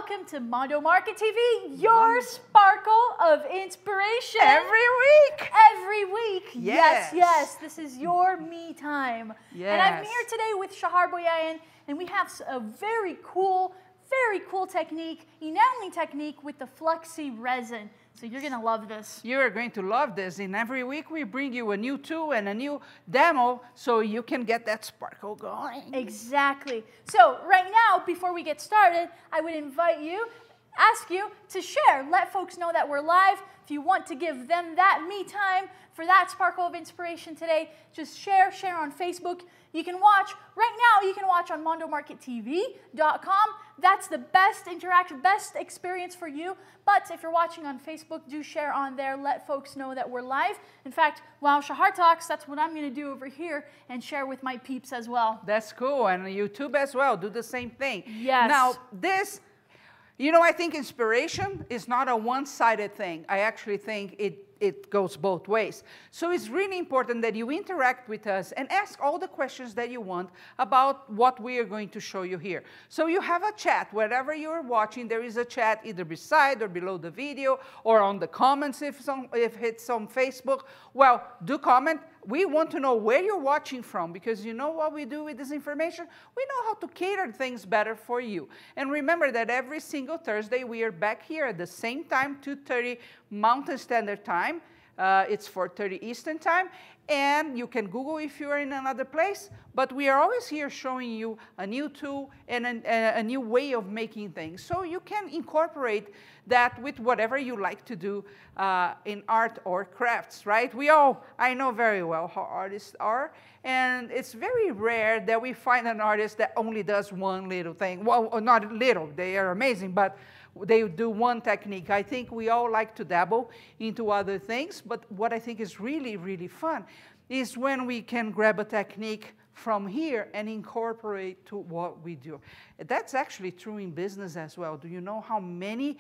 welcome to Mondo Market TV, your sparkle of inspiration. Every week. Every week. Yes. This is your me time. Yes. And I'm here today with Shahar Boyayan, and we have a very cool technique, enameling technique with the Fluxe resin. So you're going to love this. You are going to love this. And every week we bring you a new tool and a new demo so you can get that sparkle going. Exactly. So right now, before we get started, I would ask you to share. Let folks know that we're live. If you want to give them that me time for that sparkle of inspiration today, just share on Facebook. You can watch, right now, you can watch on mondomarkettv.com. That's the best interaction, best experience for you. But if you're watching on Facebook, do share on there. Let folks know that we're live. In fact, while Shahar talks, that's what I'm going to do over here and share with my peeps as well. That's cool. And YouTube as well. Do the same thing. Yes. Now, this, I think inspiration is not a one-sided thing. I actually think it goes both ways. So it's really important that you interact with us and ask all the questions that you want about what we are going to show you here. So you have a chat. Wherever you're watching, there is a chat either beside or below the video or on the comments if it's on Facebook. Well, do comment. We want to know where you're watching from, because you know what we do with this information? We know how to cater things better for you. And remember that every single Thursday we are back here at the same time, 2:30 Mountain Standard Time. It's 4:30 Eastern Time. And you can Google if you're in another place. But we are always here showing you a new tool and a new way of making things. So you can incorporate that with whatever you like to do in art or crafts, right? I know very well how artists are. And it's very rare that we find an artist that only does one little thing. Well, not little, they are amazing, but they do one technique. I think we all like to dabble into other things, but what I think is really, really fun is when we can grab a technique from here and incorporate to what we do. That's actually true in business as well. Do you know how many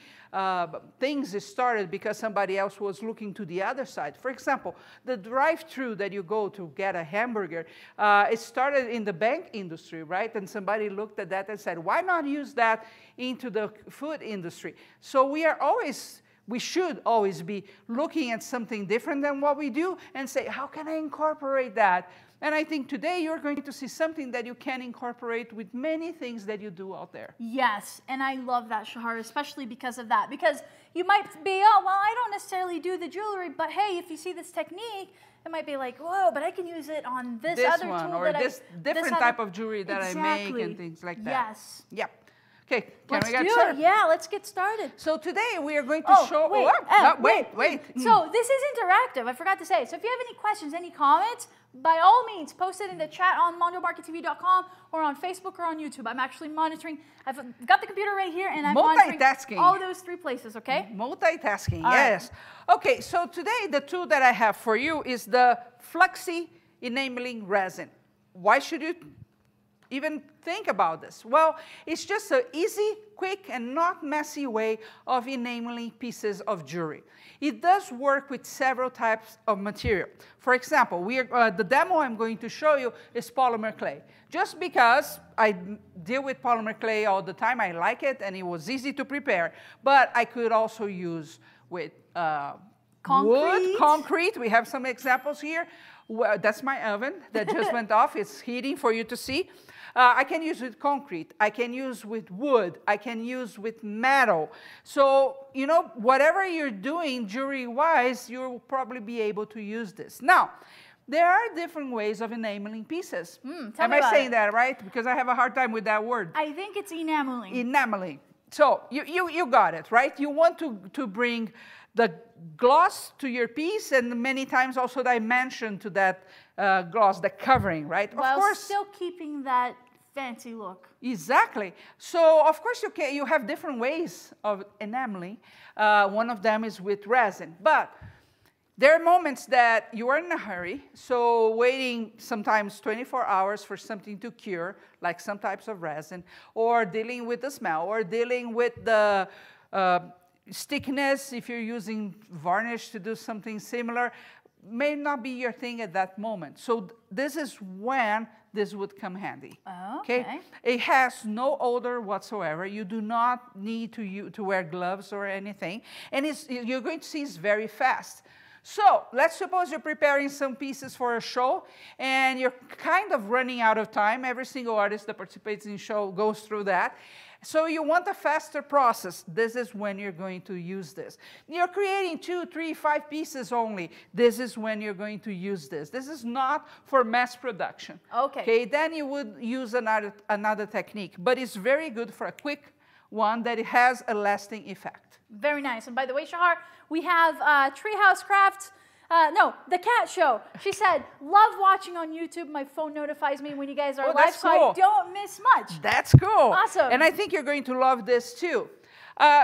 things started because somebody else was looking to the other side? For example, the drive-thru that you go to get a hamburger, it started in the bank industry, right? And somebody looked at that and said, why not use that into the food industry? So we should always be looking at something different than what we do and say, how can I incorporate that? And I think today you're going to see something that you can incorporate with many things that you do out there. Yes, and I love that, Shahar, especially because of that. Because you might be, oh, well, I don't necessarily do the jewelry, but hey, if you see this technique, it might be like, whoa, but I can use it on this other one, tool. Or this different type of jewelry that I make and things like that. Yes. Yep. Okay, let's get started? Yeah, let's get started. So today we are going to show... Wait. So this is interactive. I forgot to say it. So if you have any questions, any comments, by all means, post it in the chat on mondomarkettv.com or on Facebook or on YouTube. I'm actually monitoring. I've got the computer right here, and I'm monitoring all those 3 places, okay? Multitasking, yes. Right. Okay, so today the tool that I have for you is the Fluxe Enameling Resin. Why should you even think about this? Well, it's just an easy, quick, and not messy way of enameling pieces of jewelry. It does work with several types of material. For example, the demo I'm going to show you is polymer clay. Just because I deal with polymer clay all the time, I like it, and it was easy to prepare. But I could also use with wood, concrete. We have some examples here. Well, that's my oven that just went off. It's heating for you to see. I can use with concrete. I can use with wood. I can use with metal. So, whatever you're doing jewelry-wise, you'll probably be able to use this. Now, there are different ways of enameling pieces. Am I saying that right? Because I have a hard time with that word. I think it's enameling. Enameling. So, you got it, right? You want to bring the gloss to your piece, and many times also dimension to that gloss, the covering, right? While of course, still keeping that fancy look. Exactly. So, of course, you have different ways of enameling. One of them is with resin. But there are moments that you are in a hurry, so waiting sometimes 24 hours for something to cure, like some types of resin, or dealing with the smell, or dealing with the stickiness if you're using varnish to do something similar. may not be your thing at that moment. So this is when this would come handy. Oh, okay. It has no odor whatsoever. You do not need to wear gloves or anything. And you're going to see it's very fast. So let's suppose you're preparing some pieces for a show and you're kind of running out of time. Every single artist that participates in the show goes through that. So you want a faster process. This is when you're going to use this. You're creating 2, 3, 5 pieces only. This is when you're going to use this. This is not for mass production. Okay, then you would use another technique. But it's very good for a quick one that it has a lasting effect. Very nice. And by the way, Shahar, we have Treehouse Crafts. No, the cat show. She said, love watching on YouTube. My phone notifies me when you guys are live, so I don't miss much. That's cool. Awesome. And I think you're going to love this too.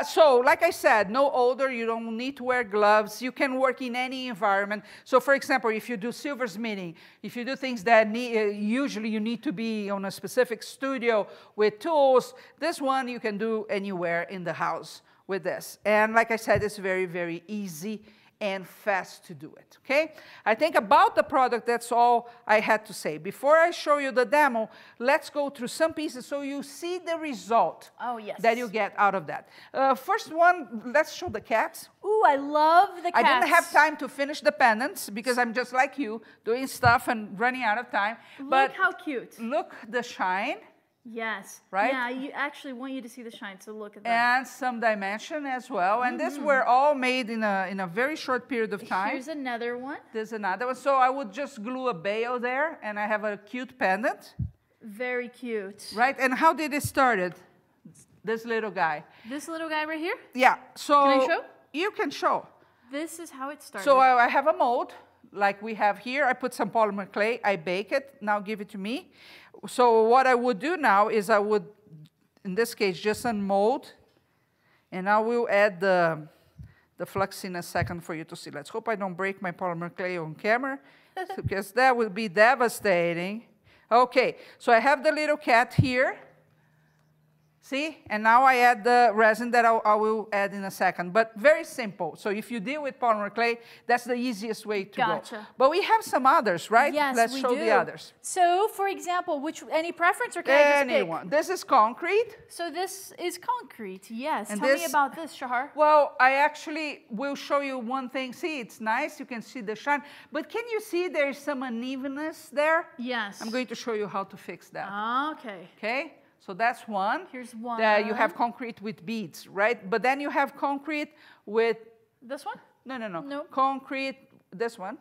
So, like I said, no odor. You don't need to wear gloves. You can work in any environment. So, for example, if you do silversmithing, if you do things that usually you need to be on a specific studio with tools, this one you can do anywhere in the house with this. And like I said, it's very, very easy and fast to do it, okay? I think about the product, that's all I had to say. Before I show you the demo, let's go through some pieces so you see the result that you get out of that. First one, let's show the cats. Ooh, I love the cats. I didn't have time to finish the pendants because I'm just like you, doing stuff and running out of time. Look how cute. Look the shine. Yes. Right? Yeah, you actually want you to see the shine, so look at that. And some dimension as well. And these were all made in a very short period of time. Here's another one. There's another one. So I would just glue a bail there, and I have a cute pendant. Very cute. Right? And how did it start? This little guy. This little guy right here? Yeah. So can I show? You can show. This is how it started. So I have a mold, like we have here. I put some polymer clay. I bake it. Now give it to me. So what I would do now is I would, in this case, just unmold, and I will add the flux in a second for you to see. Let's hope I don't break my polymer clay on camera, because that would be devastating. Okay, so I have the little cat here. See? And now I add the resin that I will add in a second. But very simple. So if you deal with polymer clay, that's the easiest way to go. But we have some others, right? Yes, Let's show the others. So, for example, any preference, or can I just pick? Anyone. This is concrete. So this is concrete, yes. And Tell me about this, Shahar. Well, I actually will show you one thing. See, it's nice. You can see the shine. But can you see there's some unevenness there? Yes. I'm going to show you how to fix that. Okay. Okay? So that's one. Here's one. You have concrete with beads, right? But then you have concrete with... This one? No. Nope. Concrete, this one.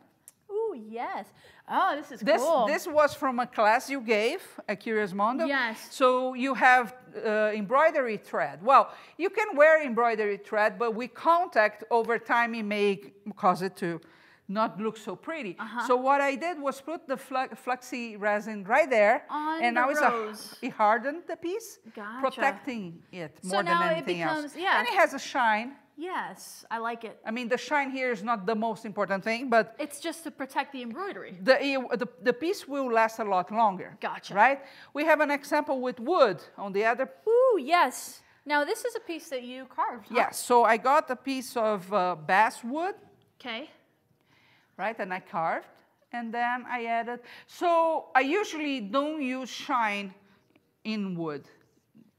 Ooh, yes. Oh, this is cool. This was from a class you gave at Curious Mondo. Yes. So you have embroidery thread. Well, you can wear embroidery thread, but with contact over time, it may cause it to not look so pretty. So what I did was put the fluxy resin right there, and now it hardened the piece, protecting it more than anything else. Yeah. And it has a shine. Yes, I like it. I mean, the shine here is not the most important thing, but it's just to protect the embroidery. The piece will last a lot longer. Gotcha. Right? We have an example with wood on the other. Ooh, yes. Now this is a piece that you carved. Huh? Yes. So I got a piece of basswood. Okay. Right, and I carved, and then I added. So I usually don't use shine in wood.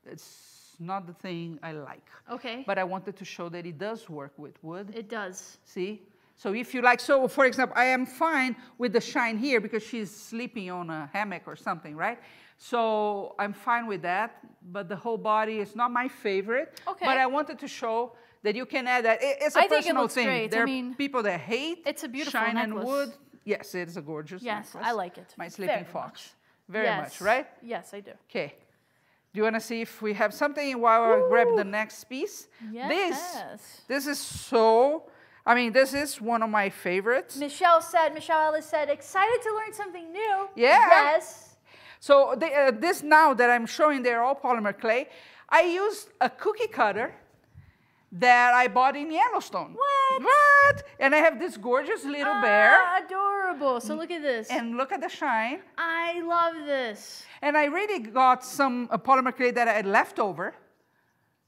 It's not the thing I like. Okay. But I wanted to show that it does work with wood. It does. See? So if you like, so for example, I am fine with the shine here because she's sleeping on a hammock or something, right? So I'm fine with that, but the whole body is not my favorite. Okay. But I wanted to show that you can add that. It's a personal thing. Great. There are people that hate shine and wood. Yes, it is a gorgeous necklace. I like it. My sleeping fox. Very much, right? Yes, I do. Okay. Do you want to see if we have something while I grab the next piece? Yes. This is so... I mean, this is one of my favorites. Michelle Ellis said, excited to learn something new. Yeah. Yes. So this now that I'm showing, they're all polymer clay. I used a cookie cutter that I bought in Yellowstone. What? And I have this gorgeous little bear. Adorable. So look at this. And look at the shine. I love this. And I really got some polymer clay that I had left over.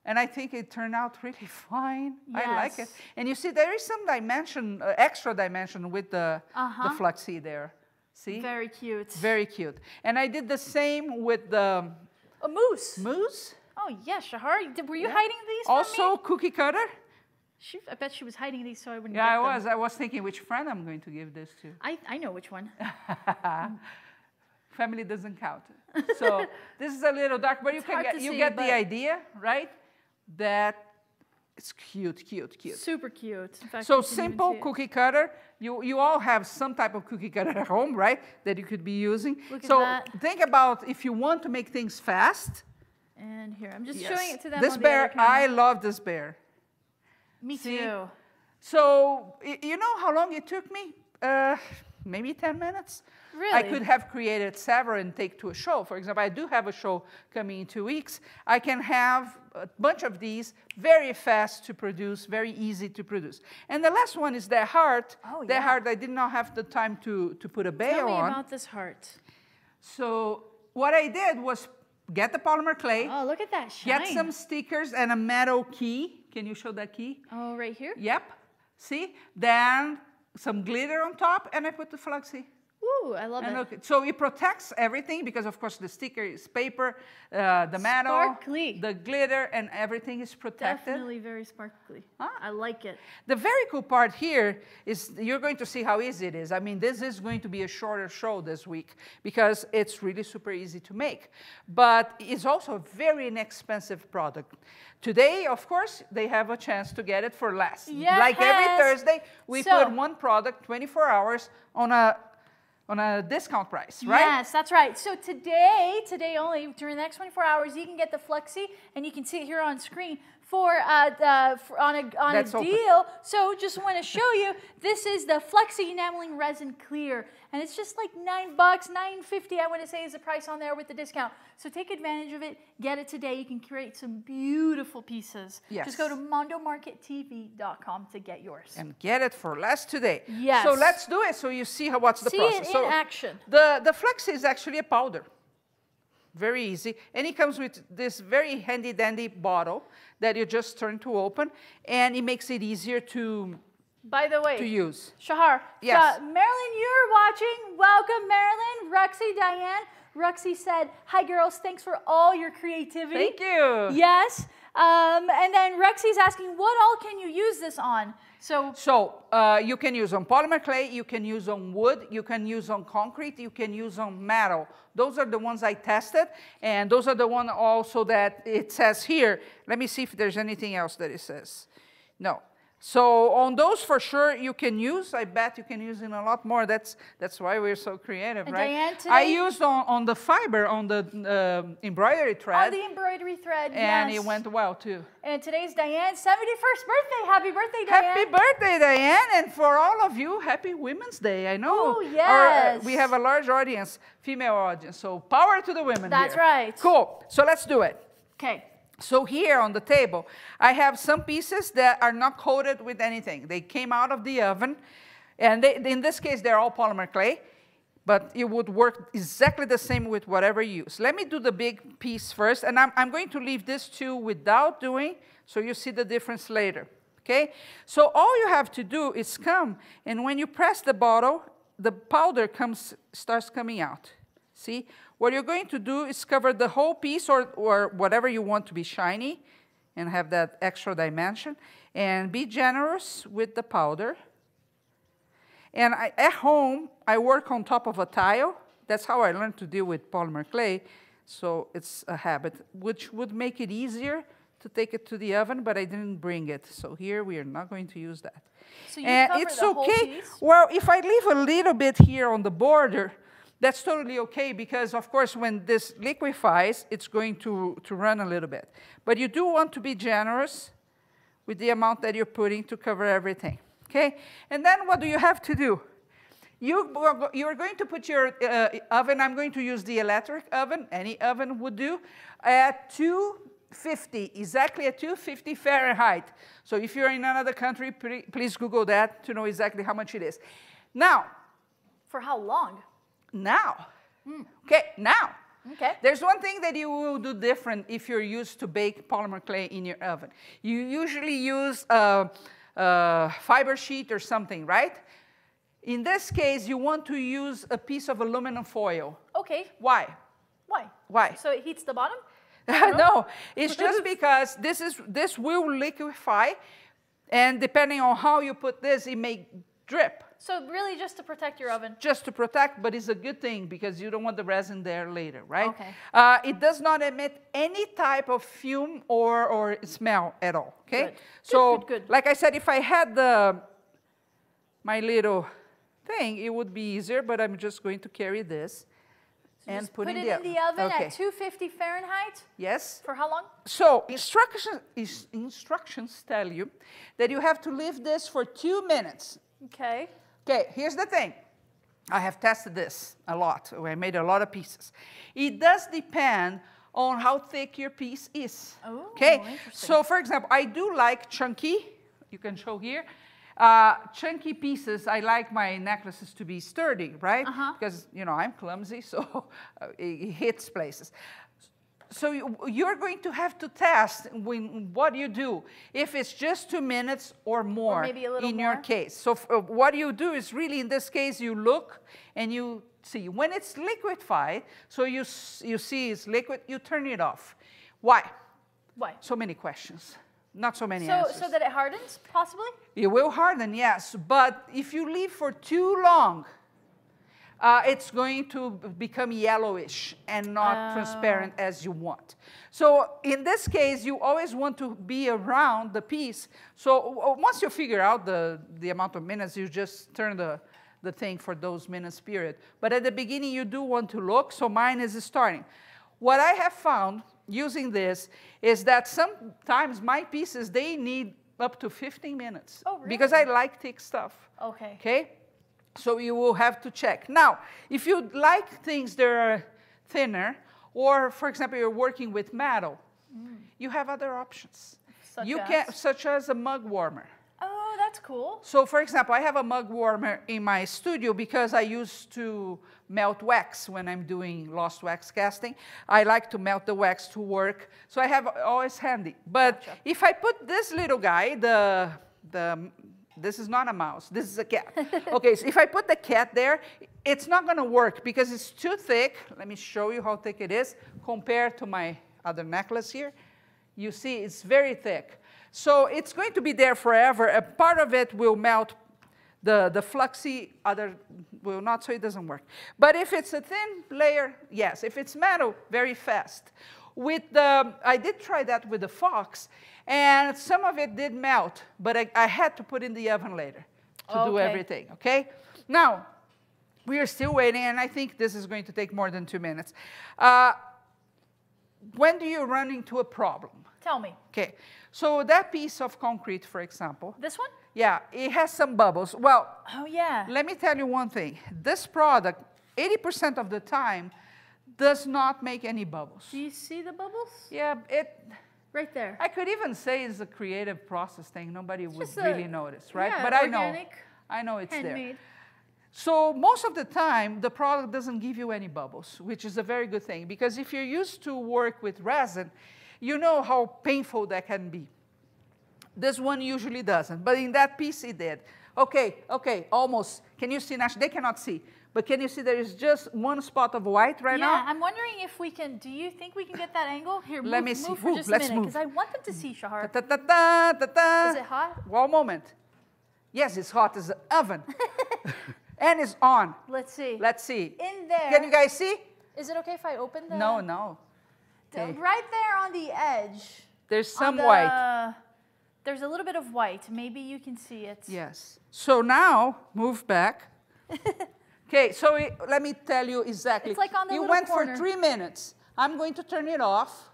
And I think it turned out really fine. Yes. I like it. And you see, there is some dimension, extra dimension with the Fluxe there. See? Very cute. Very cute. And I did the same with the... A moose. Moose? Oh, yeah, Shahar. Were you hiding these Also, from me? cookie cutter. I bet she was hiding these so I wouldn't Yeah, get them. I was thinking which friend I'm going to give this to. I know which one. Family doesn't count. So this is a little dark, but you get the idea, right? That it's cute, cute, cute. Super cute. In fact, So simple cookie cutter. You all have some type of cookie cutter at home, right? That you could be using. Look at so that. think about if you want to make things fast. And here, I'm just showing it to them This on bear, the other I camera. love this bear. Me See? too. So you know how long it took me? Maybe 10 minutes. Really? I could have created several and take to a show. For example, I do have a show coming in 2 weeks. I can have a bunch of these, very fast to produce, very easy to produce. And the last one is the heart. Oh, the yeah. heart, I did not have the time to put a bail Tell me on. about this heart. So what I did was get the polymer clay, Oh, look at that shine. get some stickers and a metal key. Can you show that key? Oh, right here? Yep. See? Then some glitter on top, and I put the Fluxe. Ooh, I love And it. look, so it protects everything because, of course, the sticker is paper, the metal, Sparkly. the glitter, and everything is protected. Definitely very sparkly. I like it. The very cool part here is you're going to see how easy it is. I mean, this is going to be a shorter show this week because it's really super easy to make. But it's also a very inexpensive product. Today, of course, they have a chance to get it for less. Yes. Like every Thursday, we So- put one product 24 hours on a discount price, right? Yes, that's right. So today only, during the next 24 hours, you can get the Fluxe, and you can see it here on screen on a That's open. deal. So just want to show you, this is the Fluxe Enameling Resin Clear, and it's just like $9, $9.50 I want to say is the price on there with the discount. So take advantage of it, get it today. You can create some beautiful pieces. Yes. Just go to mondomarkettv.com to get yours. And get it for less today. Yes. So let's do it so you see what's the See process. it So in action. The Fluxe is actually a powder. Very easy. And it comes with this very handy-dandy bottle that you just turn to open, and it makes it easier to By the way, use. Shahar. Yes. Marilyn, you're watching. Welcome, Marilyn. Ruxy, Diane. Ruxy said, hi, girls. Thanks for all your creativity. Thank you. Yes. And then Ruxy's asking, what all can you use this on? So you can use on polymer clay, you can use on wood, you can use on concrete, you can use on metal. Those are the ones I tested, and those are the ones also that it says here. Let me see if there's anything else that it says. No. So on those for sure you can use. I bet you can use in a lot more. That's why we're so creative, And right? Diane, today, I used on the fiber, on the embroidery thread. Oh, the embroidery thread, and yes. it went well too. And today's Diane's 71st birthday. Happy birthday, Diane. Happy birthday, Diane, and for all of you, happy Women's Day. I know Oh, yes. we have a large audience, female audience, so power to the women. That's here. right. Cool, so let's do it. Okay. So here on the table, I have some pieces that are not coated with anything. They came out of the oven, and in this case, they're all polymer clay, but it would work exactly the same with whatever you use. Let me do the big piece first, and I'm going to leave this two without doing, so you see the difference later, okay? So all you have to do is come, and when you press the bottle, the powder starts coming out, see? What you're going to do is cover the whole piece or whatever you want to be shiny and have that extra dimension. And be generous with the powder. And at home, I work on top of a tile. That's how I learned to deal with polymer clay. So it's a habit, which would make it easier to take it to the oven, but I didn't bring it. So here we are not going to use that. So you and cover it's the whole okay. piece? Well, if I leave a little bit here on the border, that's totally okay because, of course, when this liquefies, it's going to run a little bit. But you do want to be generous with the amount that you're putting to cover everything, okay? And then what do you have to do? You're going to put your oven, I'm going to use the electric oven, any oven would do, at 250, exactly at 250 Fahrenheit. So if you're in another country, please Google that to know exactly how much it is. Now. For how long? Now. Okay, now. Okay. There's one thing that you will do different if you're used to bake polymer clay in your oven. You usually use a fiber sheet or something, right? In this case, you want to use a piece of aluminum foil. Okay. Why? Why? Why? So it heats the bottom? No, it's just because this will liquefy, and depending on how you put this, it may drip. So really just to protect your oven? Just to protect, but it's a good thing because you don't want the resin there later, right? Okay. It does not emit any type of fume or smell at all, okay? Good. So, good. like I said, if I had my little thing, it would be easier, but I'm just going to carry this and Just put it in the oven okay. at 250 Fahrenheit? Yes. For how long? So instructions tell you that you have to leave this for 2 minutes. Okay. Okay, here's the thing. I have tested this a lot. I made a lot of pieces. It does depend on how thick your piece is. Oh, okay? interesting. So, for example, I do like chunky. You can show here. Chunky pieces, I like my necklaces to be sturdy, right? Because, you know, I'm clumsy, so it hits places. So you're going to have to test what you do, if it's just 2 minutes or more, or maybe a little in more. your case. So what you do is really, in this case, you look and you see. When it's liquefied, so you see it's liquid, you turn it off. Why? Why? So many questions. Not so many answers. So that it hardens, possibly? It will harden, yes. But if you leave for too long, it's going to become yellowish and not transparent as you want. So in this case, you always want to be around the piece. So once you figure out the amount of minutes, you just turn the thing for those minutes period. But at the beginning, you do want to look. So mine is starting. What I have found using this is that sometimes my pieces, they need up to 15 minutes. Oh, really? Because I like thick stuff. Okay. Okay? So you will have to check. Now, if you like things that are thinner, or for example, you're working with metal, you have other options. Such as a mug warmer. Oh, that's cool. So for example, I have a mug warmer in my studio because I used to melt wax when I'm doing lost wax casting. I like to melt the wax to work, so I have always handy. But if I put this little guy, this is not a mouse, this is a cat. Okay, so if I put the cat there, it's not going to work because it's too thick. Let me show you how thick it is compared to my other necklace here. You see, it's very thick. So it's going to be there forever. A part of it will melt, the fluxy, other will not, so it doesn't work. But if it's a thin layer, yes. If it's metal, very fast. I did try that with the Fox, and some of it did melt, but I had to put in the oven later to do everything, okay? Now, we are still waiting, and I think this is going to take more than 2 minutes. When do you run into a problem? Tell me. Okay, so that piece of concrete, for example. This one? Yeah, it has some bubbles. Well, oh yeah. Let me tell you one thing. This product, 80% of the time, does not make any bubbles. Do you see the bubbles? Yeah, right there. I could even say it's a creative process thing. Nobody would really notice, right? Yeah, but organic, I know it's handmade. there. So most of the time, the product doesn't give you any bubbles, which is a very good thing. Because if you're used to work with resin, you know how painful that can be. This one usually doesn't, but in that piece it did. Okay, almost. Can you see, Nash? They cannot see. But can you see there is just one spot of white right now? Yeah, I'm wondering if we can, do you think we can get that angle? Here, Let me see. Move for just a minute, because I want them to see, Shahar. Is it hot? One moment. Yes, it's hot as an oven. And it's on. Let's see. Let's see. In there. Can you guys see? Is it okay if I open the? No. Okay. Right there on the edge. There's some white. There's a little bit of white. Maybe you can see it. Yes. So now, move back. Okay, so let me tell you exactly. It's like on the it little went corner. for 3 minutes. I'm going to turn it off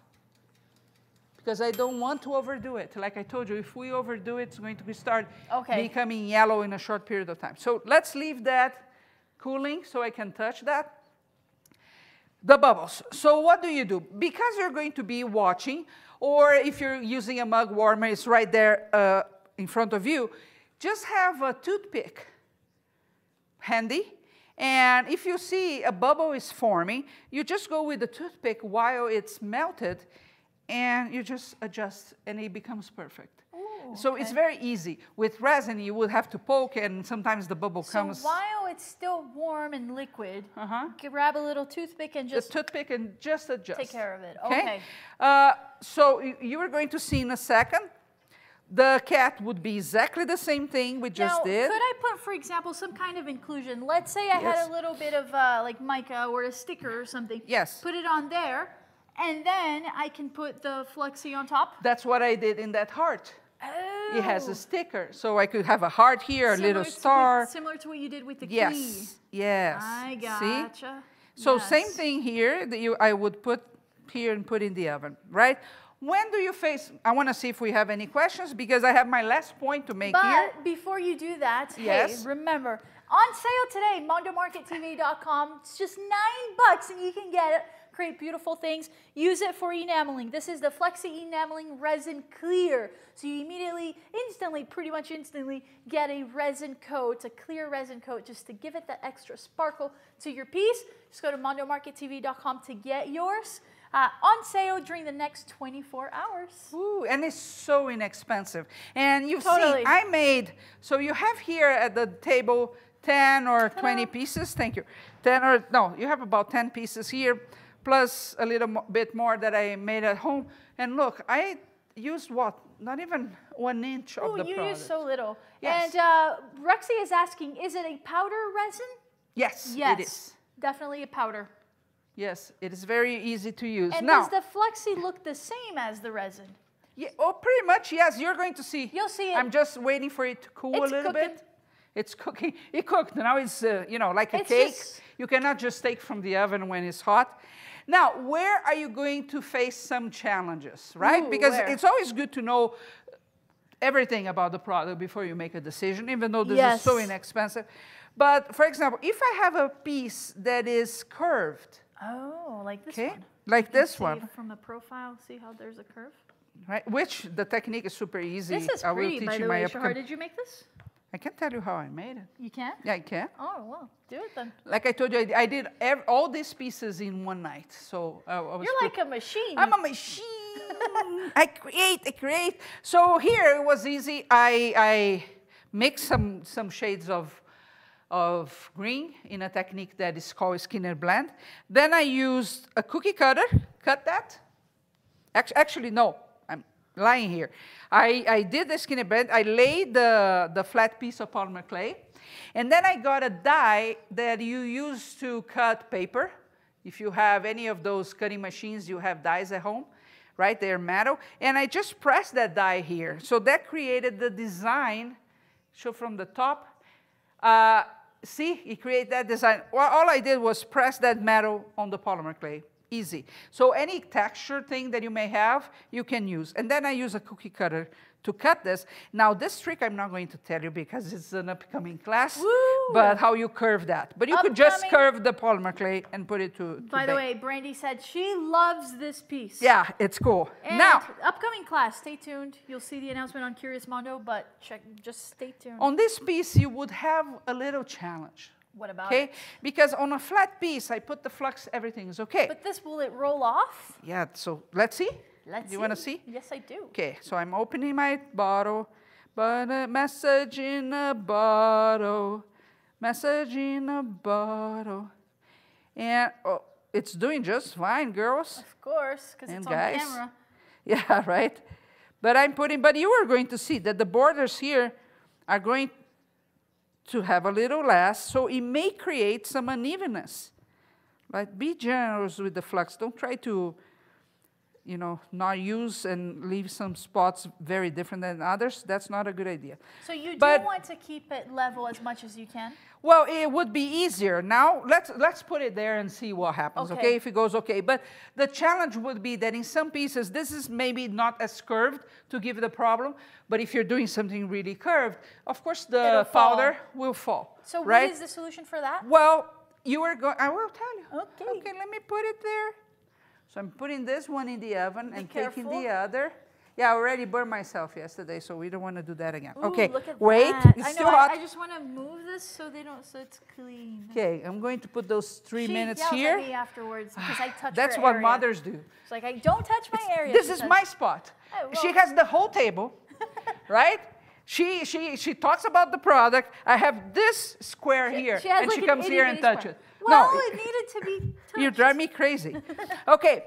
because I don't want to overdo it. Like I told you, if we overdo it, it's going to start becoming yellow in a short period of time. So let's leave that cooling so I can touch that. The bubbles. So what do you do? Because you're going to be watching, or if you're using a mug warmer, it's right there in front of you, just have a toothpick handy And if you see a bubble is forming, you just go with the toothpick while it's melted, and you just adjust, and it becomes perfect. Ooh, so it's very easy. With resin, you will have to poke, and sometimes the bubble comes. So while it's still warm and liquid, grab a little toothpick and just... The toothpick and just adjust. Take care of it. Okay. So you are going to see in a second. The cat would be exactly the same thing we just did. Could I put, for example, some kind of inclusion? Let's say I had a little bit of like mica or a sticker or something. Yes. Put it on there, and then I can put the Fluxe on top. That's what I did in that heart. Oh. It has a sticker, so I could have a heart here, a little star. Similar to what you did with the key. Yes. I gotcha. See? So same thing here that I would put here and put in the oven, right? When do you face, I want to see if we have any questions, because I have my last point to make here. But before you do that, yes. Hey, remember, on sale today, mondomarkettv.com, it's just $9 and you can get it. Create beautiful things. Use it for enameling. This is the Fluxe Enameling Resin Clear. So you pretty much instantly get a resin coat, a clear resin coat, just to give it that extra sparkle to your piece. Just go to mondomarkettv.com to get yours. On sale during the next 24 hours. Ooh, and it's so inexpensive. And you see, I made, so you have here at the table 10 or 20 pieces. Thank you. 10 or, no, you have about 10 pieces here, plus a little bit more that I made at home. And look, I used what? Not even 1 inch of the product. You used so little. Yes. And Rexy is asking, is it a powder resin? Yes, yes, it is. Definitely a powder. Yes, it is very easy to use. And now, does the Fluxe look the same as the resin? Yeah, oh, pretty much, yes. You're going to see. You'll see it. I'm just waiting for it to cool a little bit. It's cooking. It cooked. Now it's, you know, like a cake. You cannot just take from the oven when it's hot. Now, where are you going to face some challenges, right? Because it's always good to know everything about the product before you make a decision, even though this is so inexpensive. But, for example, if I have a piece that is curved, like this one. Like this one. From the profile, see how there's a curve? Right, which the technique is super easy. This is pretty, by the way, Shahar. Did you make this? I can tell you how I made it. You can? Yeah, I can. Oh, well, do it then. Like I told you, I did all these pieces in one night. So I was You're like a machine. I'm a machine. I create. So here it was easy. I mixed some shades of green in a technique that is called Skinner blend. Then I used a cookie cutter, cut that. Actually, no, I'm lying here. I did the Skinner blend. I laid the flat piece of polymer clay. And then I got a die that you use to cut paper. If you have any of those cutting machines, you have dies at home, right? They're metal. And I just pressed that die here. So that created the design. Show from the top. See, it created that design. Well, all I did was press that metal on the polymer clay. Easy. So any texture thing that you may have, you can use. And then I use a cookie cutter to cut this. Now, this trick I'm not going to tell you because it's an upcoming class, but how you curve that. But you could just curve the polymer clay and put it to By the way, Brandy said she loves this piece. Yeah, it's cool. And now, upcoming class, stay tuned. You'll see the announcement on Curious Mondo, but just stay tuned. On this piece, you would have a little challenge. What about it? Because on a flat piece, I put the flux, everything is okay. But this, will it roll off? Yeah, so let's see. Let's see. You want to see? Yes, I do. Okay, so I'm opening my bottle. But a message in a bottle. Message in a bottle. And it's doing just fine, girls. Of course, because it's on camera. Yeah, right. But you are going to see that the borders here are going to have a little less, so it may create some unevenness. Like, be generous with the flux. Don't try to, you know, not use and leave some spots very different than others. That's not a good idea. So you do want to keep it level as much as you can? Well, it would be easier. Now, let's put it there and see what happens, okay? If it goes okay. But the challenge would be that in some pieces, this is maybe not as curved to give the problem. But if you're doing something really curved, of course, the powder will fall. So what is the solution for that? Well, I will tell you. Okay. Okay, let me put it there. So I'm putting this one in the oven and taking the other. Yeah, I already burned myself yesterday, so we don't want to do that again. Ooh, Okay, look at wait, that. it's I still know, hot. I just want to move this so it's clean. Okay, I'm going to put those 3 minutes She here. yelled at me afterwards because I touched That's her what area. mothers do. She's like, I don't touch my area. This she is says. my spot. Oh, well. She has the whole table, right? She talks about the product. I have this square here, She has and like she an comes here and itty-bitty touches square. it. Well, No, it needed to be touched. you drive me crazy. Okay,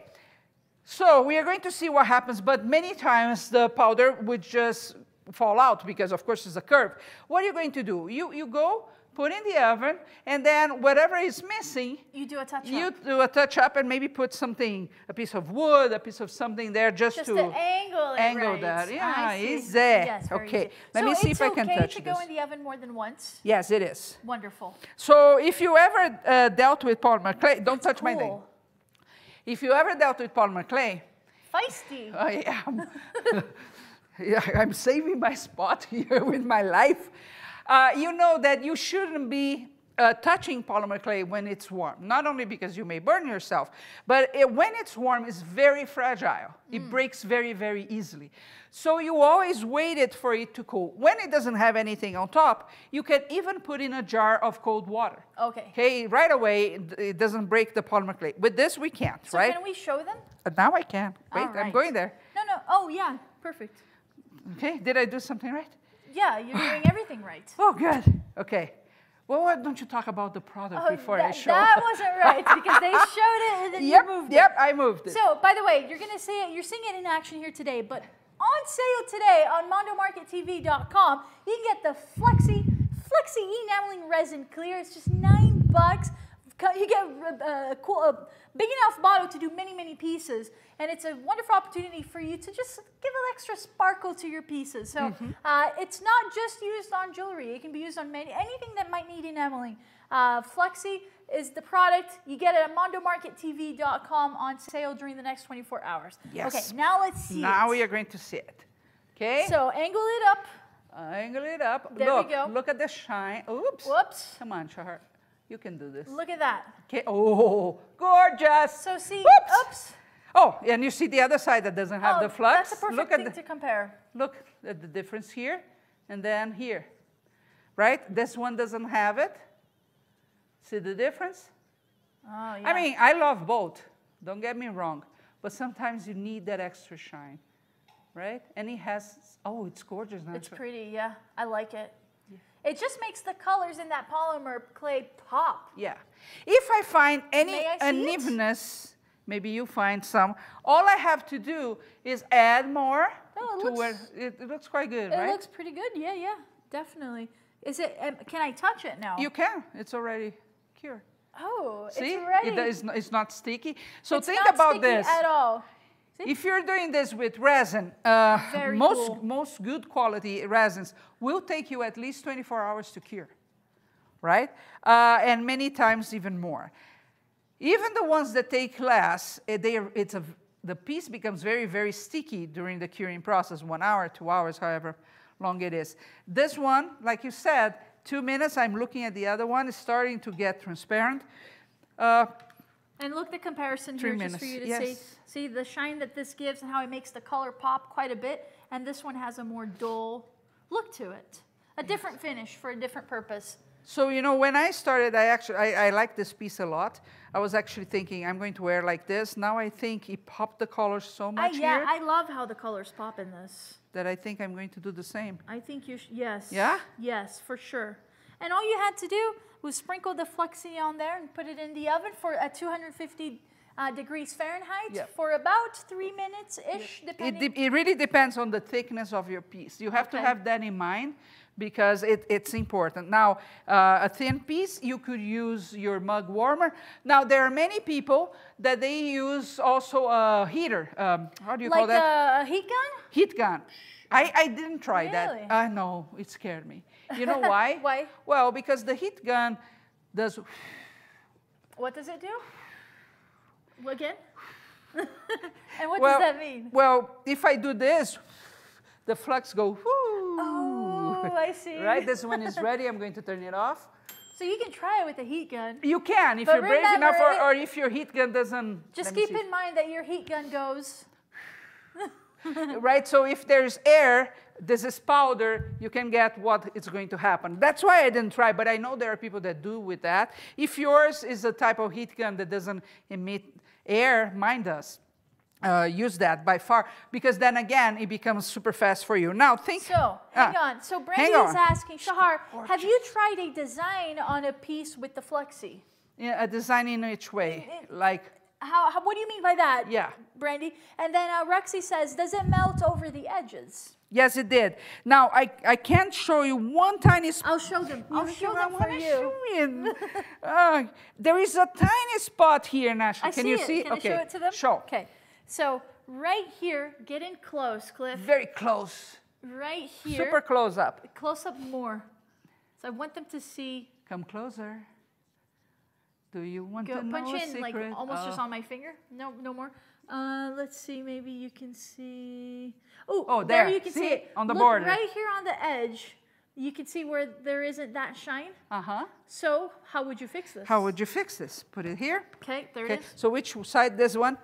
so we are going to see what happens, but many times the powder would just fall out because, of course, it's a curve. What are you going to do? You go, put in the oven, and then whatever is missing, You do a touch-up. you do a touch-up and maybe put something, a piece of wood, a piece of something there just to to angle it right. that. Yeah, I see. easy. Yes, very Okay, easy. let me see if I can touch So it's okay to this. go in the oven more than once? Yes, it is. Wonderful. So if you ever dealt with polymer clay, don't touch my thing. Cool. If you ever dealt with polymer clay, Feisty. I am. Yeah, I'm saving my spot here with my life. You know that you shouldn't be touching polymer clay when it's warm. Not only because you may burn yourself, but when it's warm, it's very fragile. It breaks very, very easily. So you always wait it for it to cool. When it doesn't have anything on top, you can even put in a jar of cold water. Okay. Okay, right away, it doesn't break the polymer clay. With this, we can't, So right? can we show them? Now I can. Wait, All right. I'm going there. No. Oh, yeah. Perfect. Okay, did I do something right? Yeah, you're doing everything right. Oh, good. Okay. Well, why don't you talk about the product before I show? That wasn't right because they showed it and then Yep, you moved yep, it. I moved it. So, by the way, you're gonna see it. You're seeing it in action here today, but on sale today on MondoMarketTV.com, you can get the Fluxe Enameling Resin Clear. It's just $9. You get a big enough bottle to do many, many pieces, and it's a wonderful opportunity for you to just give an extra sparkle to your pieces. So it's not just used on jewelry; it can be used on anything that might need enameling. Fluxe is the product. You get it at MondoMarketTV.com on sale during the next 24 hours. Yes. Okay, now let's see. Now it. we are going to see it. Okay. So angle it up. Angle it up. There we Look, go. look at the shine. Oops. Whoops. Come on, Shahar. You can do this. Look at that. Okay. Oh, gorgeous. So see. Whoops. Oops. Oh, and you see the other side that doesn't have the flux. That's a perfect look at thing to compare. Look at the difference here and then here, right? This one doesn't have it. See the difference? Oh, yeah. I mean, I love both. Don't get me wrong. But sometimes you need that extra shine, right? And it has, oh, it's gorgeous. It's pretty, yeah. I like it. It just makes the colors in that polymer clay pop. Yeah. If I find any May I see it? unevenness, maybe you find some, all I have to do is add more. Oh, to where it looks quite good, right? It looks pretty good. Yeah, definitely. Is it? Can I touch it now? You can. It's already cured. Oh, See, it's ready. it's not sticky. So It's think not about sticky this. at all. See? If you're doing this with resin, Very cool. most good quality resins will take you at least 24 hours to cure, right? And many times even more. Even the ones that take less, the piece becomes very, very sticky during the curing process, 1 hour, 2 hours, however long it is. This one, like you said, 2 minutes, I'm looking at the other one, it's starting to get transparent. And look the comparison 3 here minutes. just for you to Yes. see the shine that this gives and how it makes the color pop quite a bit. And this one has a more dull look to it. A different finish for a different purpose. So, you know, when I started, I liked this piece a lot. I was actually thinking I'm going to wear like this. Now I think it popped the color so much Yeah, here I love how the colors pop in this. that I think I'm going to do the same. I think you yes. Yeah? Yes, for sure. And all you had to do was sprinkle the Fluxe on there and put it in the oven for at 250 degrees Fahrenheit Yep. for about 3 minutes-ish, depending. It really depends on the thickness of your piece. You have to Okay. have that in mind because it's important. Now, a thin piece, you could use your mug warmer. Now, there are many people that they use also a heater. How do you call Like that? a heat gun? Heat gun. I didn't try Really? that. I know, it scared me. You know why? Why? Well, because the heat gun does... What does it do? Again? And what well, does that mean? Well, if I do this, the flux go, whoo. Oh, I see. Right, this one is ready. I'm going to turn it off. So you can try it with a heat gun. You can, if But you're brave enough, remember, or if your heat gun doesn't... Just let me keep see. in mind that your heat gun goes... right? So if there's air, this is powder, you can get what is going to happen. That's why I didn't try, but I know there are people that do with that. If yours is a type of heat gun that doesn't emit air, mine does. Use that by far, because then again, it becomes super fast for you. Now think. So, hang on. So Brandy is asking, Shahar, have you tried a design on a piece with the Fluxe? Yeah, a design in which way? Like. What do you mean by that, yeah. Brandy? And then Rexy says, does it melt over the edges? Yes, it did. Now, I can't show you one tiny spot. I'll show them. I'll show them for you. There is a tiny spot here, Nasha. Can you see? Can I show it to them? Show. Okay. So right here, get in close, Cliff. Very close. Right here. Super close up. Close up more. So I want them to see. Come closer. Do you want to know punch a in, secret? like almost just on my finger. No, no more. Let's see. Maybe you can see. Oh, there you can see it on the Look, border. Right here on the edge. You can see where there isn't that shine. So how would you fix this? How would you fix this? Put it here. Okay, there it is. So which side? This one?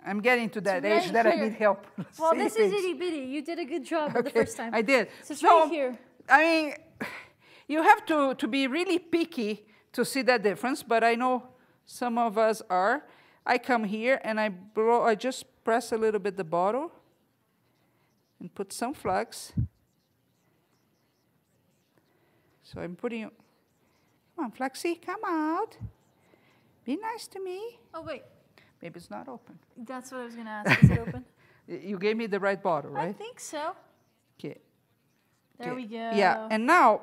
I'm getting to that age that I need help. Well, this is itty bitty. You did a good job the first time. I did. So it's right here. I mean, you have to be really picky to see that difference, but I know some of us are. I come here and I just press a little bit the bottle and put some flux. So I'm putting, come on, Fluxy, come out. Be nice to me. Oh, wait. Maybe it's not open. That's what I was going to ask. Is it open? You gave me the right bottle, right? I think so. Okay. There we go. Yeah, and now,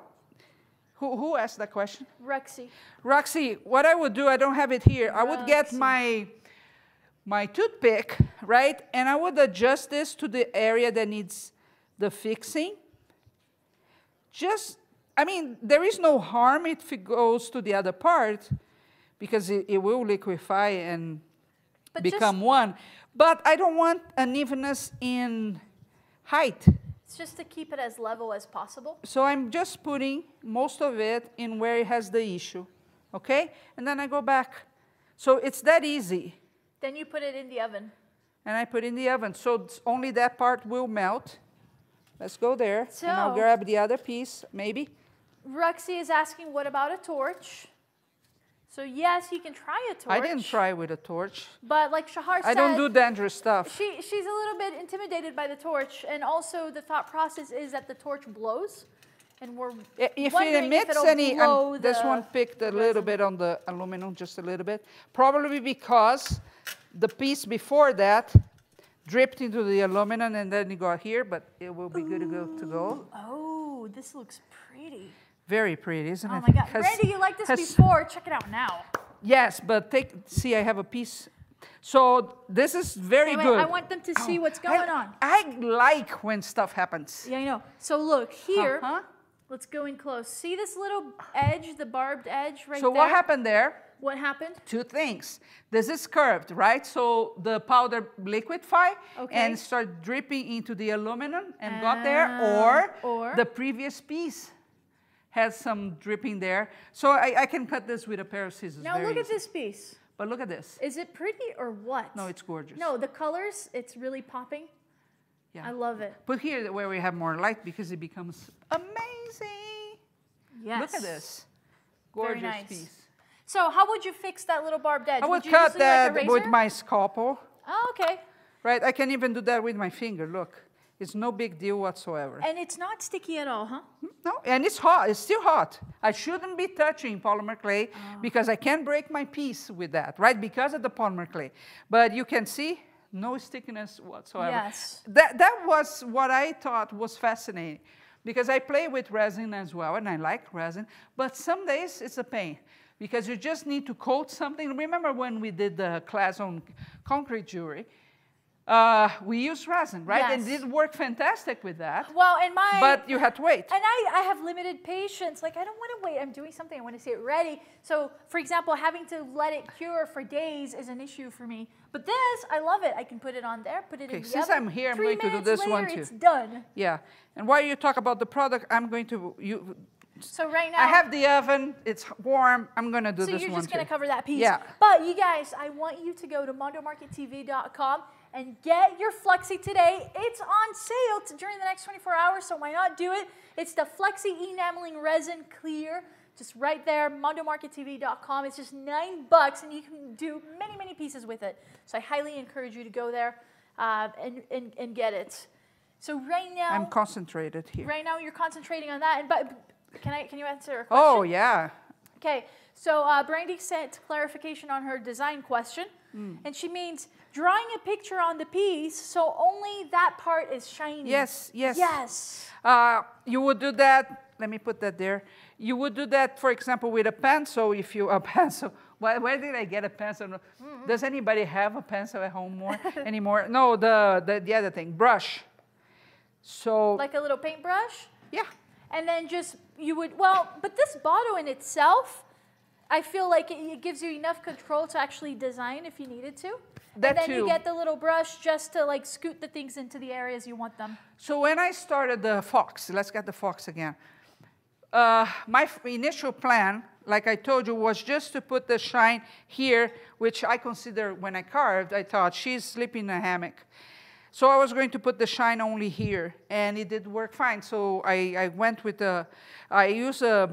who asked that question? Rexy. Roxy, what I would do, I don't have it here. I would get my toothpick, right? And I would adjust this to the area that needs the fixing. I mean, there is no harm if it goes to the other part, because it will liquefy and become one. But I don't want unevenness in height. It's just to keep it as level as possible. So I'm just putting most of it in where it has the issue, okay? And then I go back. So it's that easy. Then you put it in the oven. And I put it in the oven. So only that part will melt. Let's go there. So, and I'll grab the other piece, maybe. Roxy is asking, what about a torch? So yes, you can try a torch. I didn't try with a torch. But like Shahar said, I don't do dangerous stuff. She's a little bit intimidated by the torch, and also the thought process is that the torch blows, and we're if wondering it emits if it'll any, blow this one picked a little bit on the aluminum, just a little bit, probably because the piece before that dripped into the aluminum and then it got here, but it will be good to go. Oh, this looks pretty. Very pretty, isn't it? Oh my God, Brandy, you liked this before. Check it out now. Yes, but see, I have a piece. So this is very good. I want them to see what's going on. I like when stuff happens. Yeah, I know. So look here. Let's go in close. See this little edge, the barbed edge right there? So what happened there? What happened? Two things. This is curved, right? So the powder liquefied and start dripping into the aluminum and got there, or the previous piece has some dripping there. So I can cut this with a pair of scissors. Now look at this piece. But look at this. Is it pretty or what? No, it's gorgeous. No, the colors, it's really popping. Yeah. I love it. Put here where we have more light because it becomes amazing. Yes. Look at this. Gorgeous Very nice. piece. So how would you fix that little barbed edge? I would cut that with my scalpel. Oh, okay. Right, I can even do that with my finger, look. It's no big deal whatsoever. And it's not sticky at all, huh? No, and it's hot, it's still hot. I shouldn't be touching polymer clay because I can break my piece with that, right? Because of the polymer clay. But you can see, no stickiness whatsoever. Yes. That was what I thought was fascinating because I play with resin as well, and I like resin, but some days it's a pain because you just need to coat something. Remember when we did the class on concrete jewelry? We used resin, right? Yes. And it worked fantastic with that. Well, but you had to wait. And I have limited patience. Like, I don't want to wait. I'm doing something. I want to see it ready. So, for example, having to let it cure for days is an issue for me. But this, I love it. I can put it on there, put it in the since oven. I'm here, I'm 3 going to do minutes this one later, too. It's done. Yeah. And while you talk about the product, I'm going to... So right now... I have the oven. It's warm. I'm going to do this one too. So you're just going to cover that piece. Yeah. But you guys, I want you to go to mondomarkettv.com and get your Fluxe today. It's on sale during the next 24 hours, so why not do it? It's the Fluxe Enameling Resin Clear. Just right there, mondomarkettv.com. It's just $9, and you can do many, many pieces with it. So I highly encourage you to go there and get it. So right now, I'm concentrated here. Right now, you're concentrating on that. And but can you answer a question? Oh yeah. Okay. So Brandy sent clarification on her design question, and she means drawing a picture on the piece so only that part is shiny. Yes, yes. Yes. You would do that. Let me put that there. You would do that, for example, with a pencil. If you a pencil, where did I get a pencil? Does anybody have a pencil at home anymore? No, the other thing, brush. So Like a little paintbrush. yeah. And then just you would but this bottle in itself, I feel like it gives you enough control to actually design if you needed to. That and then too. you get the little brush just to like scoot the things into the areas you want them. So when I started the Fox, let's get the Fox again. My initial plan, like I told you, was just to put the shine here, which I consider when I carved, I thought she's sleeping in a hammock. So I was going to put the shine only here, and it did work fine. So I went with I use a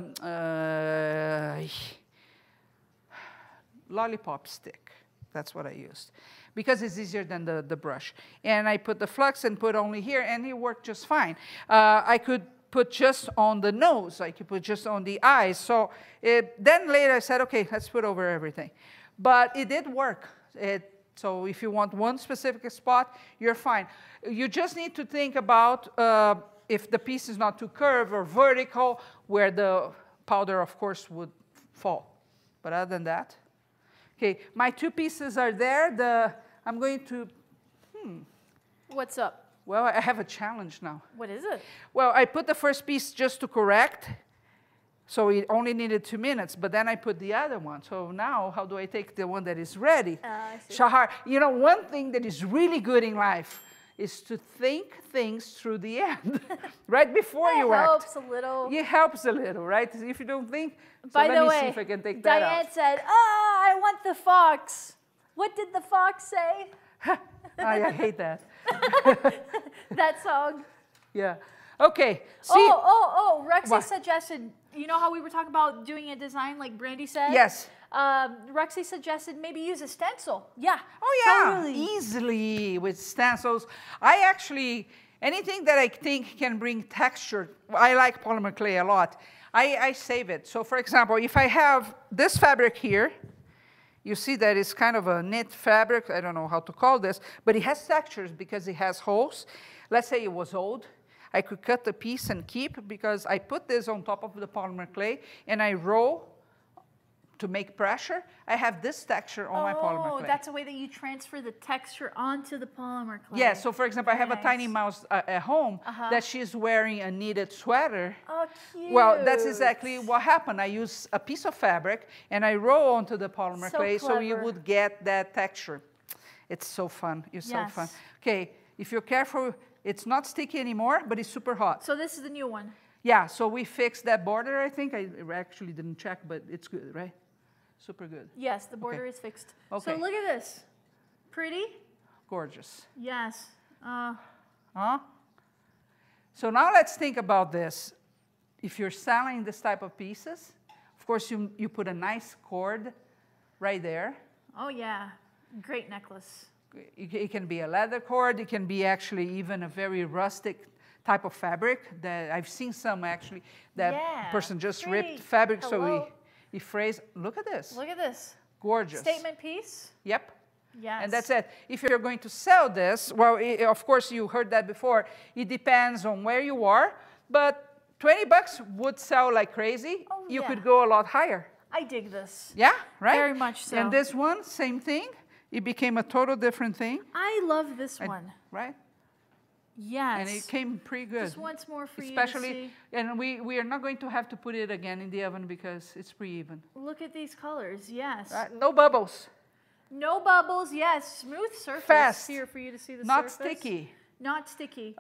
lollipop stick. That's what I used, because it's easier than the brush. And I put the Flux and put only here, and it worked just fine. I could put just on the nose. I could put just on the eyes. So then later I said, okay, let's put over everything. But it did work. So if you want one specific spot, you're fine. You just need to think about if the piece is not too curved or vertical, where the powder, of course, would fall. But other than that, okay, my two pieces are there. I'm going to, What's up? well, I have a challenge now. What is it? Well, I put the first piece just to correct, so it only needed 2 minutes, but then I put the other one. So now, how do I take the one that is ready? I see. Shahar, you know, one thing that is really good in life is to think things through the end, right before you act. It helps a little. It helps a little, right? If you don't think, so By let the me way, see if I can take that Diane out. said, I want the fox. What did the fox say? I hate that. That song. Yeah. Okay. See. Rexy What? suggested, you know how we were talking about doing a design like Brandy said? Yes. Rexy suggested maybe use a stencil. Yeah. Oh, yeah. Totally. Easily with stencils. I actually, anything that I think can bring texture, I like polymer clay a lot. I save it. So, for example, if I have this fabric here, you see that it's kind of a knit fabric. I don't know how to call this, but it has textures because it has holes. Let's say it was old. I could cut the piece and keep, because I put this on top of the polymer clay and I roll to make pressure. I have this texture on my polymer clay. Oh, that's a way that you transfer the texture onto the polymer clay. Yeah, so for example, I have a tiny mouse at home that she's wearing a knitted sweater. Oh, cute. Well, that's exactly what happened. I use a piece of fabric and I roll onto the polymer clay so you would get that texture. It's so fun. It's so fun. Okay, if you're careful, it's not sticky anymore, but it's super hot. So this is the new one. Yeah, so we fixed that border, I think. I actually didn't check, but it's good, right? Super good. Yes, the border is fixed. Okay. So look at this. Pretty? Gorgeous. Yes. So now let's think about this. If you're selling this type of pieces, of course you put a nice cord right there. Oh yeah, great necklace. It can be a leather cord. It can be actually even a very rustic type of fabric. That I've seen some actually. That person just ripped fabric, so he phrased. Look at this. Look at this. Gorgeous. Statement piece. Yep. Yes. And that's it. If you're going to sell this, well, of course you heard that before. It depends on where you are, but $20 would sell like crazy. Oh, you could go a lot higher. I dig this. Yeah, right? Very much so. And this one, same thing. It became a total different thing. I love this one. Right? Yes. And it came pretty good. Just once more for Especially, you to see. And we are not going to have to put it again in the oven because it's pretty even. Look at these colors, yes. No bubbles. No bubbles, yes. Smooth surface. Fast. Here for you to see the Not surface. sticky. Not sticky.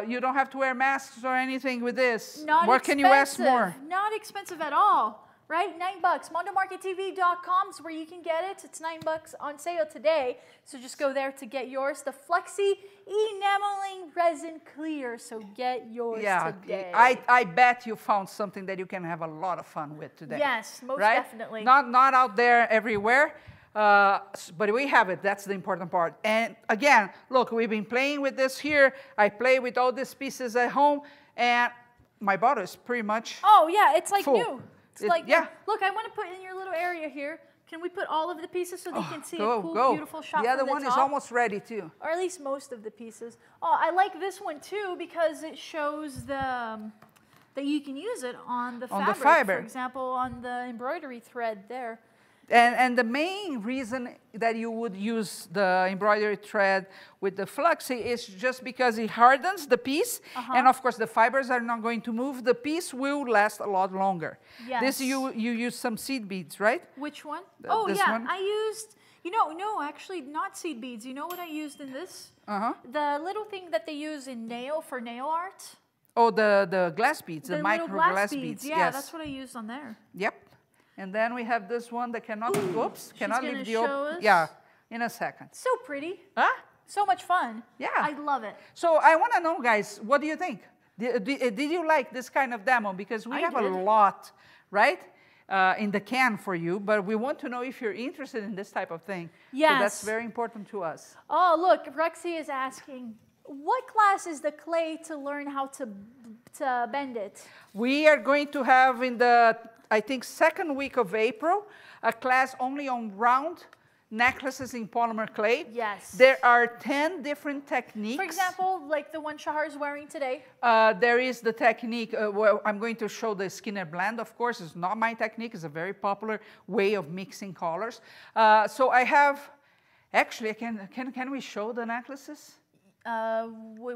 You don't have to wear masks or anything with this. Not What expensive. can you ask more? Not expensive at all. right? $9. MondoMarketTV.com is where you can get it. It's $9 on sale today. So just go there to get yours. The Fluxe Enameling Resin Clear. So get yours today. I bet you found something that you can have a lot of fun with today. Yes, most right? definitely. Not out there everywhere. But we have it. That's the important part. And again, look, we've been playing with this here. I play with all these pieces at home, and my bottle is pretty much oh yeah, it's like full. new. It's like yeah. Look, I want to put in your little area here. Can we put all of the pieces so they can see a cool, beautiful shot? The other one top? is almost ready too. Or at least most of the pieces. Oh, I like this one too because it shows the that you can use it on the fabric. fiber. For example, on the embroidery thread there. And the main reason that you would use the embroidery thread with the Fluxe is just because it hardens the piece. And of course, the fibers are not going to move. The piece will last a lot longer. Yes. This you use some seed beads, right? Which one? This yeah, one? I used, no, actually not seed beads. You know what I used in this? The little thing that they use in for nail art. Oh, the glass beads, the micro glass beads. Yeah, yes. that's what I used on there. Yep. And then we have this one that cannot, cannot leave the open. Yeah, in a second. So pretty. Huh? So much fun. Yeah. I love it. So I want to know, guys, what do you think? Did you like this kind of demo? Because we have a lot, right, in the can for you, but we want to know if you're interested in this type of thing. Yes. So that's very important to us. Oh, look, Rexy is asking, what class is the clay to learn how to bend it? We are going to have in the, I think, second week of April, a class only on round necklaces in polymer clay. Yes. There are 10 different techniques. For example, like the one Shahar is wearing today. There is the technique, well, I'm going to show the Skinner blend, of course. It's not my technique. It's a very popular way of mixing colors. So I have, actually, can we show the necklaces?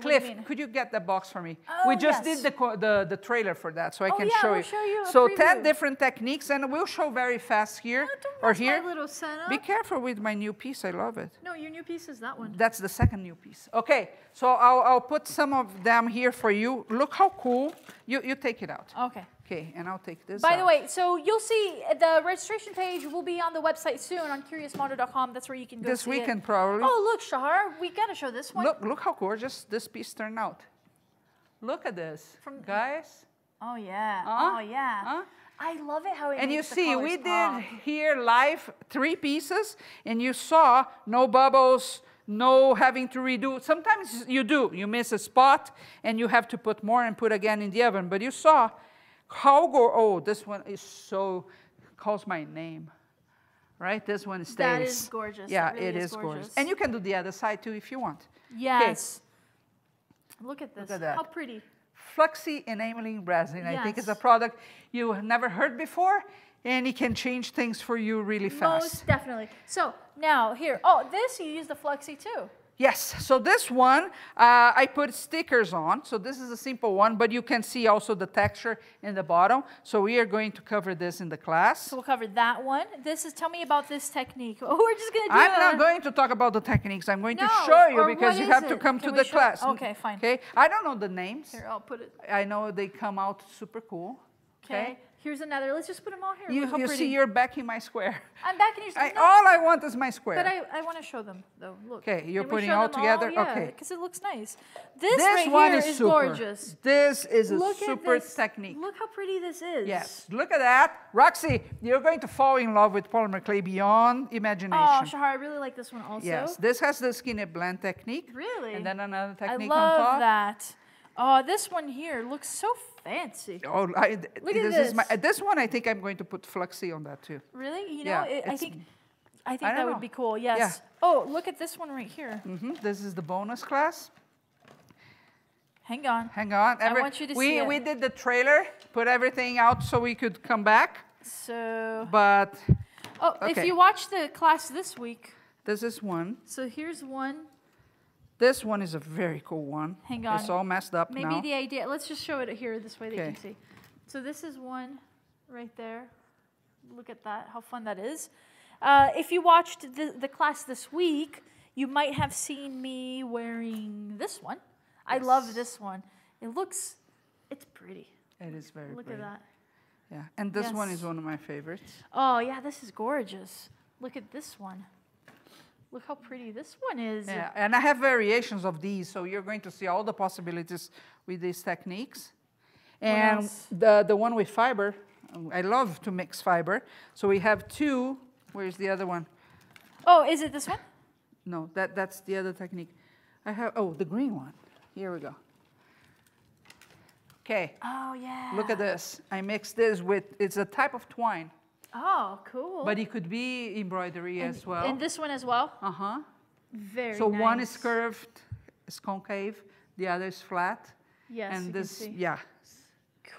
Cliff, could you get that box for me? Oh, we just did the trailer for that, so I can show we'll you. Show you so preview. 10 different techniques, and we'll show very fast here or here. My little setup. Be careful with my new piece. I love it. No, your new piece is that one. That's the second new piece. Okay, so I'll put some of them here for you. Look how cool. You take it out. Okay. Okay, and I'll take this By out. the way, so you'll see the registration page will be on the website soon on CuriousMondo.com. That's where you can go this see weekend it. probably. Oh, look, Shahar, we got to show this one. Look how gorgeous this piece turned out. Look at this, guys. Oh, yeah. Oh, yeah. I love it how it and you makes the see, colors we pop. did here live 3 pieces, and you saw no bubbles, no having to redo. Sometimes you do. You miss a spot, and you have to put more and put again in the oven. But you saw how oh, this one is so, calls my name. Right? This one stays. That is gorgeous. Yeah, really it is gorgeous. And you can do the other side too if you want. Yes. Okay. Look at this. Look at that. How pretty. Fluxe Enameling Resin. Yes. I think it's a product you have never heard before, and it can change things for you really fast. Most definitely. So now here, oh, this you use the Fluxe too. Yes, so this one I put stickers on. So this is a simple one, but you can see also the texture in the bottom. So we are going to cover this in the class. So we'll cover that one. This is, tell me about this technique. Oh, we're just going to do I'm not going to talk about the techniques. I'm going to show you because you have to come to the class. Okay, fine. Okay, I don't know the names. Here, I'll put it. I know they come out super cool. Okay. Here's another. Let's just put them all here. You see, you're back in my square. I'm back in your square. All I want is my square. But I want to show them, though. Look. Okay, you're putting all together? Yeah, okay. because it looks nice. This right one here is super. Gorgeous. This is a Look super at this. technique. Look how pretty this is. Yes, look at that. Roxy, you're going to fall in love with polymer clay beyond imagination. Oh, Shahar, I really like this one also. Yes, this has the Skinner blend technique. Really? And then another technique on top. I love on top. that. Oh, this one here looks so fancy. Oh, look at this. This one, I think I'm going to put Fluxe on that too. Really? You know, Yeah, I think that would be cool. Yes. Yeah. Oh, look at this one right here. This is the bonus class. Hang on. Hang on. I want you to see it. We did the trailer, put everything out so we could come back. So. But. Oh, okay. If you watch the class this week. This is one. So here's one. This one is a very cool one. Hang on. It's all messed up now. Maybe the idea, let's just show it here this way that you can see. So this is one right there. Look at that, how fun that is. If you watched the class this week, you might have seen me wearing this one. I love this one. It's pretty. It is very pretty. Look at that. Yeah, and this one Yes. is one of my favorites. Oh, yeah, this is gorgeous. Look at this one. Look how pretty this one is. Yeah, and I have variations of these, so you're going to see all the possibilities with these techniques. And else? the one with fiber, I love to mix fiber. So we have two. Where's the other one? Oh, is it this one? No, that's the other technique. I have, oh, the green one. Here we go. Okay, Oh, yeah. look at this. I mixed this with, it's a type of twine, Oh, cool. but it could be embroidery as well. And this one as well? Uh-huh. Very So nice. one is curved, is concave, the other is flat. Yes, And you this, can see. yeah.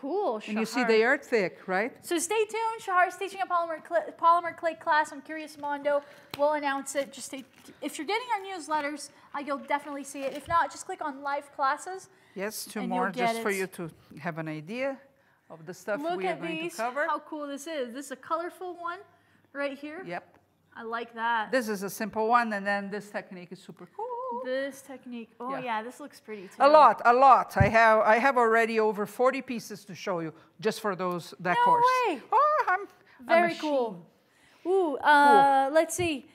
Cool, And you see Shahar. they are thick, right? So stay tuned. Shahar's teaching a polymer clay class on Curious Mondo. We'll announce it. Just stay, if you're getting our newsletters, you'll definitely see it. If not, just click on live classes. Yes, two And more you'll get just for it. you to have an idea of the stuff Look we are at going these. to cover. How cool this is. This is a colorful one right here. Yep. I like that. This is a simple one, and then this technique is super cool. This technique. Oh Yeah. yeah, this looks pretty too. A lot, a lot. I have already over 40 pieces to show you just for that course. way. Oh, I'm a Very machine. cool. Ooh, let's see.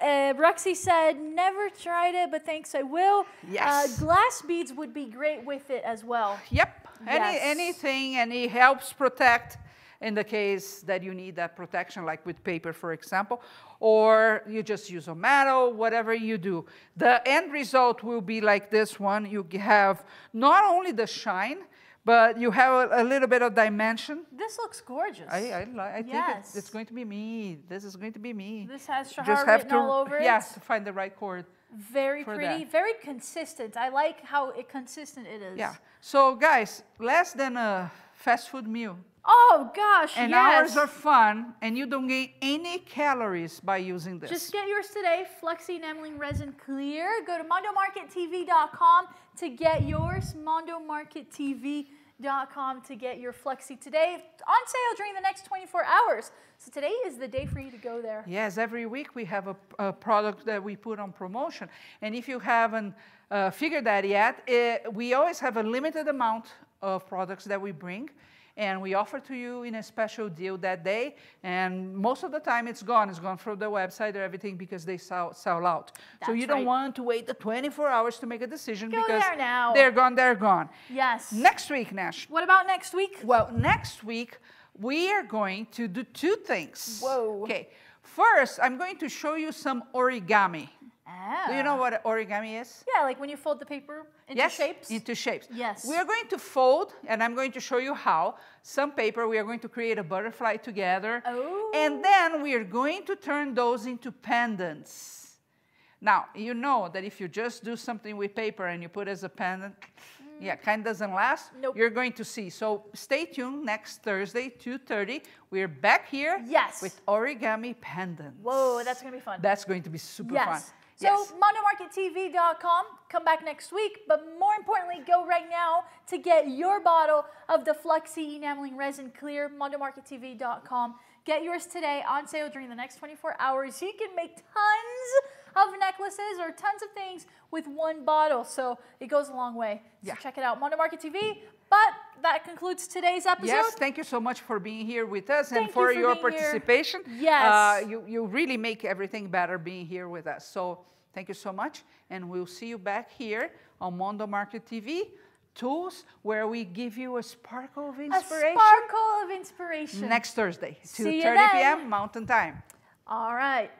Roxy said, never tried it, but thanks, I will. Yes. Glass beads would be great with it as well. Yep. Yes. Anything, and it helps protect in the case that you need that protection, like with paper, for example, or you just use a metal, whatever you do. The end result will be like this one. You have not only the shine, but you have a little bit of dimension. This looks gorgeous. I think Yes. it's going to be me. This is going to be me. This has Shahar Just have written to, all over it. yes, to find the right chord. Very for pretty, that. very consistent. I like how consistent it is. Yeah. So guys, less than a fast food meal. Oh gosh, And yes. hours are fun, and you don't gain any calories by using this. Just get yours today, Fluxe Enameling Resin Clear. Go to mondomarkettv.com to get yours, mondomarkettv.com to get your Fluxy today. On sale during the next 24 hours. So today is the day for you to go there. Yes, every week we have a product that we put on promotion. And if you haven't figured that yet, we always have a limited amount of products that we bring. And we offer to you in a special deal that day. And most of the time it's gone. It's gone from the website or everything because they sell out. So you That's don't right. want to wait the 24 hours to make a decision Go because there now. they're gone, they're gone. Yes. Next week, Nash. What about next week? Well, next week, we are going to do two things. Whoa. Okay. First, I'm going to show you some origami. Ah. Do you know what origami is? Yeah, like when you fold the paper into shapes. Into shapes. Yes. We are going to fold, and I'm going to show you how. Some paper, we are going to create a butterfly together. Oh. And then we are going to turn those into pendants. Now, you know that if you just do something with paper and you put as a pendant, yeah, kind of doesn't last. Nope. You're going to see. So stay tuned next Thursday, 2:30. We're back here Yes. with origami pendants. Whoa, that's going to be fun. That's going to be super Yes. fun. So Yes. mondomarkettv.com, come back next week, but more importantly, go right now to get your bottle of the Fluxy Enameling Resin Clear, mondomarkettv.com. Get yours today, on sale during the next 24 hours. You can make tons of necklaces or tons of things with one bottle, so it goes a long way. So Yeah. check it out, Mondo Market TV. But that concludes today's episode. Yes, thank you so much for being here with us and Thank you for for your being here. participation. Yes. You really make everything better being here with us. So thank you so much, and we'll see you back here on Mondo Market TV, tools where we give you a sparkle of inspiration. A sparkle of inspiration. Next Thursday, See you 2:30 then. p.m. Mountain Time. All right.